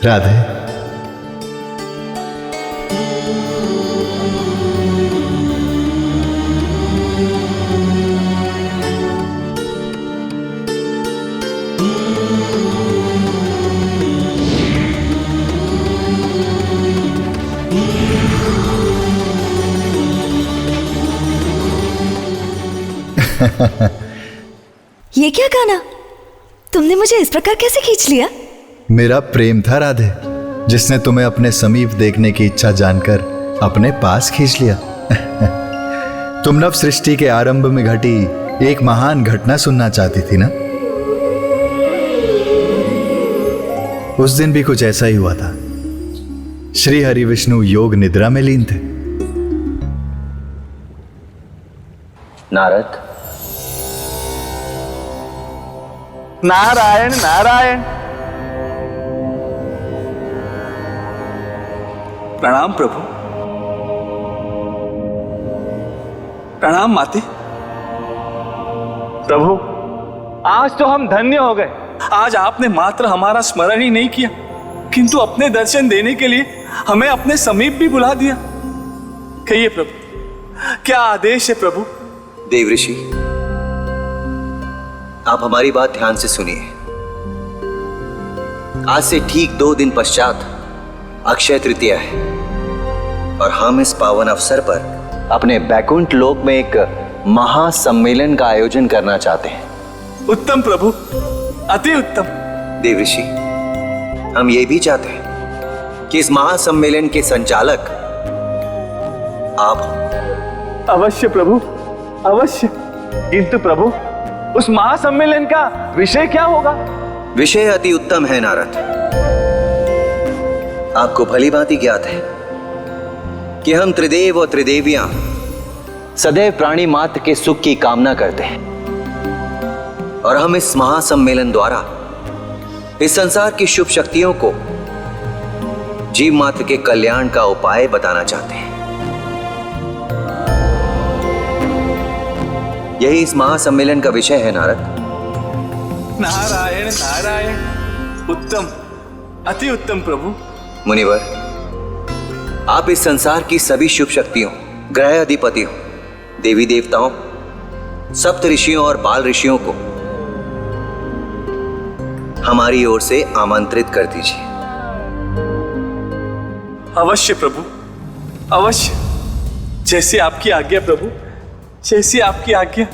राधे, ये क्या गाना? तुमने मुझे इस प्रकार कैसे खींच लिया? मेरा प्रेम था राधे, जिसने तुम्हें अपने समीप देखने की इच्छा जानकर अपने पास खींच लिया। तुम नव सृष्टि के आरंभ में घटी एक महान घटना सुनना चाहती थी ना? उस दिन भी कुछ ऐसा ही हुआ था। श्री हरि विष्णु योग निद्रा में लीन थे। नारद, नारायण नारायण। प्रणाम प्रभु। प्रणाम माते। प्रभु, आज तो हम धन्य हो गए। आज आपने मात्र हमारा स्मरण ही नहीं किया, किंतु अपने दर्शन देने के लिए हमें अपने समीप भी बुला दिया। कहिए प्रभु, क्या आदेश है प्रभु? देवऋषि, आप हमारी बात ध्यान से सुनिए। आज से ठीक 2 दिन पश्चात अक्षय तृतीया है और हम इस पावन अवसर पर अपने बैकुंठ लोक में एक महासम्मेलन का आयोजन करना चाहते हैं। उत्तम प्रभु, अति उत्तम। देवऋषि, हम ये भी चाहते हैं कि इस महासम्मेलन के संचालक आप हो। अवश्य प्रभु, अवश्य। किंतु प्रभु, उस महासम्मेलन का विषय क्या होगा? विषय अति उत्तम है नारद। आपको भली भांति ज्ञात है कि हम त्रिदेव और त्रिदेवियां सदैव प्राणी मात्र के सुख की कामना करते हैं और हम इस महासम्मेलन द्वारा इस संसार की शुभ शक्तियों को जीव मात्र के कल्याण का उपाय बताना चाहते हैं। यही इस महासम्मेलन का विषय है नारद। नारायण नारायण। उत्तम, अति उत्तम प्रभु। मुनिवर, आप इस संसार की सभी शुभ शक्तियों, ग्रह अधिपतियों, देवी देवताओं, सप्त ऋषियों और बाल ऋषियों को हमारी ओर से आमंत्रित कर दीजिए। अवश्य प्रभु, अवश्य। जैसी आपकी आज्ञा प्रभु, जैसी आपकी आज्ञा।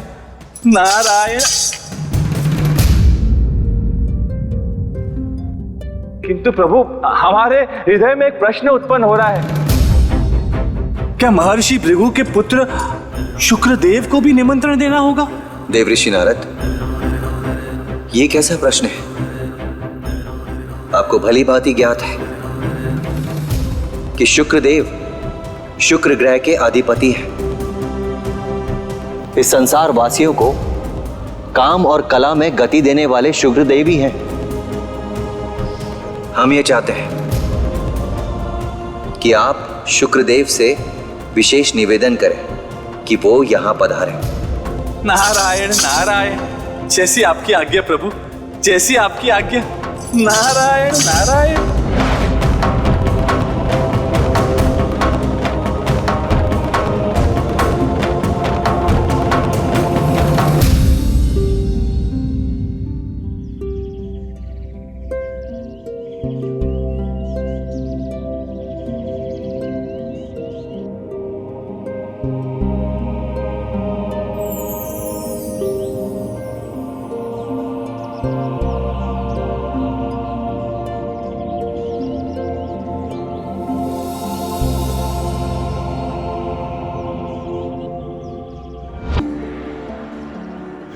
नारायण। किंतु प्रभु, हमारे हृदय में एक प्रश्न उत्पन्न हो रहा है। क्या महर्षि भृगु के पुत्र शुक्रदेव को भी निमंत्रण देना होगा? देवऋषि नारद, ये कैसा प्रश्न है? आपको भली भांति ज्ञात है कि शुक्रदेव शुक्र ग्रह के अधिपति हैं। इस संसार वासियों को काम और कला में गति देने वाले शुक्रदेव ही हैं। हम ये चाहते हैं कि आप शुक्रदेव से विशेष निवेदन करें कि वो यहां पधारें। नारायण नारायण। जैसी आपकी आज्ञा प्रभु, जैसी आपकी आज्ञा। नारायण नारायण।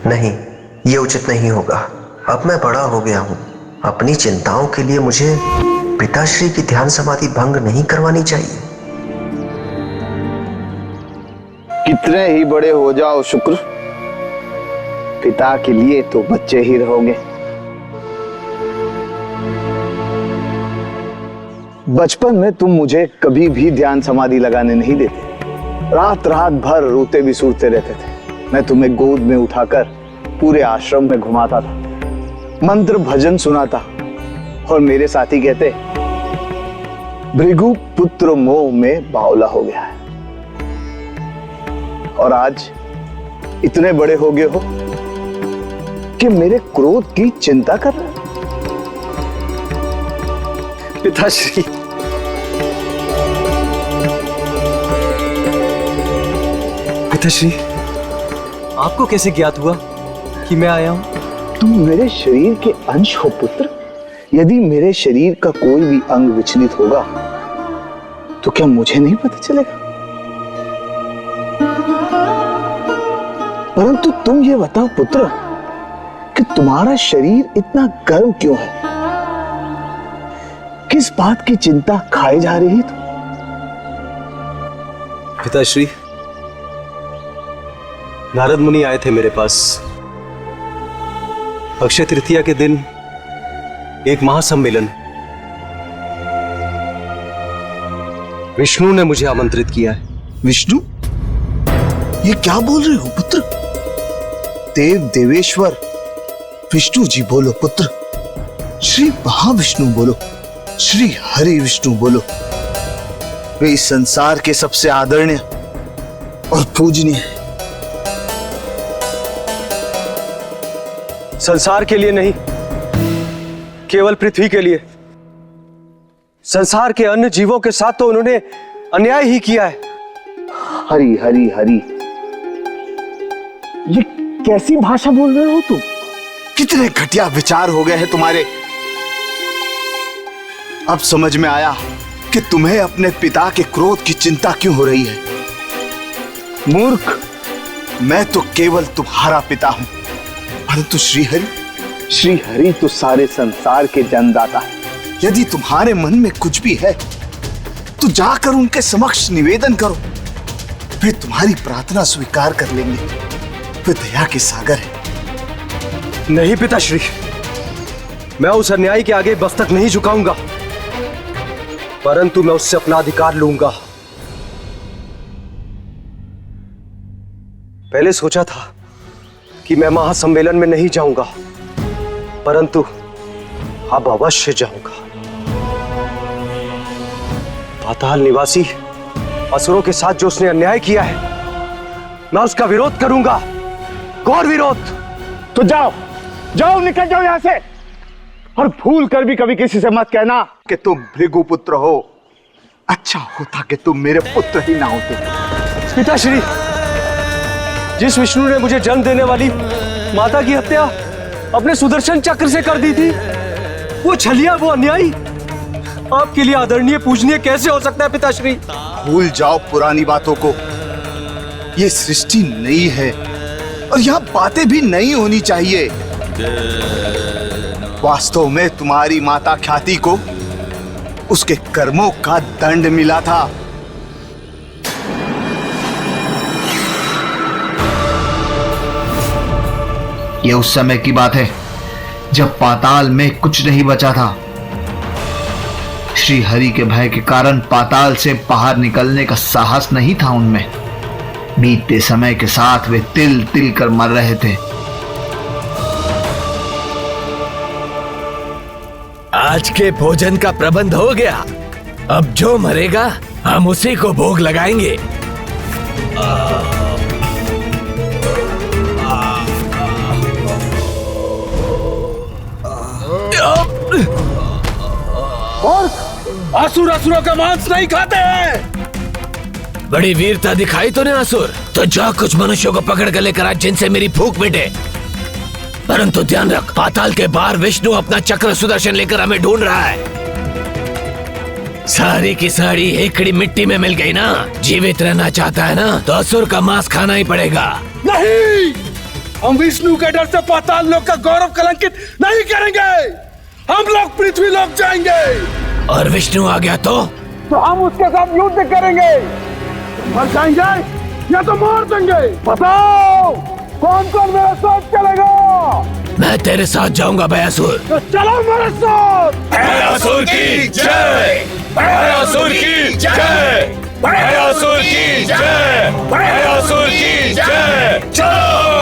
नहीं, ये उचित नहीं होगा। अब मैं बड़ा हो गया हूँ। अपनी चिंताओं के लिए मुझे पिताश्री की ध्यान समाधि भंग नहीं करवानी चाहिए। कितने ही बड़े हो जाओ शुक्र, पिता के लिए तो बच्चे ही रहोगे। बचपन में तुम मुझे कभी भी ध्यान समाधि लगाने नहीं देते। रात रात भर रोते भी सूरते रहते थे। मैं तुम्हें गोद में उठाकर पूरे आश्रम में घुमाता था, मंत्र भजन सुनाता, और मेरे साथी कहते भृगु पुत्र मोह में बावला हो गया है। और आज इतने बड़े हो गए हो कि मेरे क्रोध की चिंता कर रहे हो। पिताश्री, पिताश्री, आपको कैसे ज्ञात हुआ कि मैं आया हूं? तुम मेरे शरीर के अंश हो पुत्र। यदि मेरे शरीर का कोई भी अंग विचलित होगा तो क्या मुझे नहीं पता चलेगा? परंतु तुम ये बताओ पुत्र कि तुम्हारा शरीर इतना गर्म क्यों है? किस बात की चिंता खाए जा रही है? पिताश्री, नारद मुनि आए थे मेरे पास। अक्षय तृतीया के दिन एक महासम्मेलन, विष्णु ने मुझे आमंत्रित किया है। विष्णु? ये क्या बोल रहे हो पुत्र? देव देवेश्वर विष्णु जी बोलो पुत्र। श्री महाविष्णु बोलो, श्री हरि विष्णु बोलो। वे इस संसार के सबसे आदरणीय और पूजनीय हैं। संसार के लिए नहीं, केवल पृथ्वी के लिए। संसार के अन्य जीवों के साथ तो उन्होंने अन्याय ही किया है। हरि हरि हरि, ये कैसी भाषा बोल रहे हो तुम? कितने घटिया विचार हो गए हैं तुम्हारे। अब समझ में आया कि तुम्हें अपने पिता के क्रोध की चिंता क्यों हो रही है। मूर्ख, मैं तो केवल तुम्हारा पिता हूं, परंतु श्रीहरि तो सारे संसार के जन्मदाता है। यदि तुम्हारे मन में कुछ भी है तो जाकर उनके समक्ष निवेदन करो, वे तुम्हारी प्रार्थना स्वीकार कर लेंगे। वे दया के सागर है। नहीं पिताश्री, मैं उस अन्याय के आगे मस्तक नहीं झुकाऊंगा, परंतु मैं उससे अपना अधिकार लूंगा। पहले सोचा था कि मैं महासम्मेलन में नहीं जाऊंगा, परंतु अब अवश्य जाऊंगा। पाताल निवासी असुरों के साथ जो उसने अन्याय किया है, मैं उसका विरोध करूंगा, घोर विरोध। तो जाओ जाओ, निकल जाओ यहां से, और भूल कर भी कभी किसी से मत कहना कि तुम भृगु पुत्र हो। अच्छा होता कि तुम मेरे पुत्र ही ना होते। पिताश्री, जिस विष्णु ने मुझे जन्म देने वाली माता की हत्या अपने सुदर्शन चक्र से कर दी थी, वो छलिया, वो अन्यायी आपके लिए आदरणीय पूजनीय कैसे हो सकता है पिताश्री? भूल जाओ पुरानी बातों को। ये सृष्टि नई है और यहाँ बातें भी नई होनी चाहिए। वास्तव में तुम्हारी माता ख्याति को उसके कर्मों का दंड मिला था। ये उस समय की बात है जब पाताल में कुछ नहीं बचा था। श्री हरि के भय के कारण पाताल से बाहर निकलने का साहस नहीं था उनमें। बीतते समय के साथ वे तिल तिल कर मर रहे थे। आज के भोजन का प्रबंध हो गया। अब जो मरेगा हम उसी को भोग लगाएंगे। और असुरों का मांस नहीं खाते हैं। बड़ी वीरता दिखाई तूने असुर। तो जा कुछ मनुष्यों को पकड़ कर लेकर आ जिनसे मेरी भूख मिटे। परंतु ध्यान रख, पाताल के बाहर विष्णु अपना चक्र सुदर्शन लेकर हमें ढूंढ रहा है। सारी की सारी हेकड़ी मिट्टी में मिल गई ना। जीवित रहना चाहता है ना, तो असुर का मांस खाना ही पड़ेगा। नहीं, हम विष्णु के डर से पाताल लोक का गौरव कलंकित नहीं करेंगे। हम लोग पृथ्वी लोक जाएंगे। और विष्णु आ गया तो हम उसके साथ युद्ध करेंगे। मर जाएंगे या तो मार देंगे। बताओ कौन कौन मेरे साथ चलेगा? मैं तेरे साथ जाऊंगा भयासुर। तो चलो मेरे साथ। भयासुर की जय, भयासुर की जय, भयासुर की जय, भयासुर की जय। चलो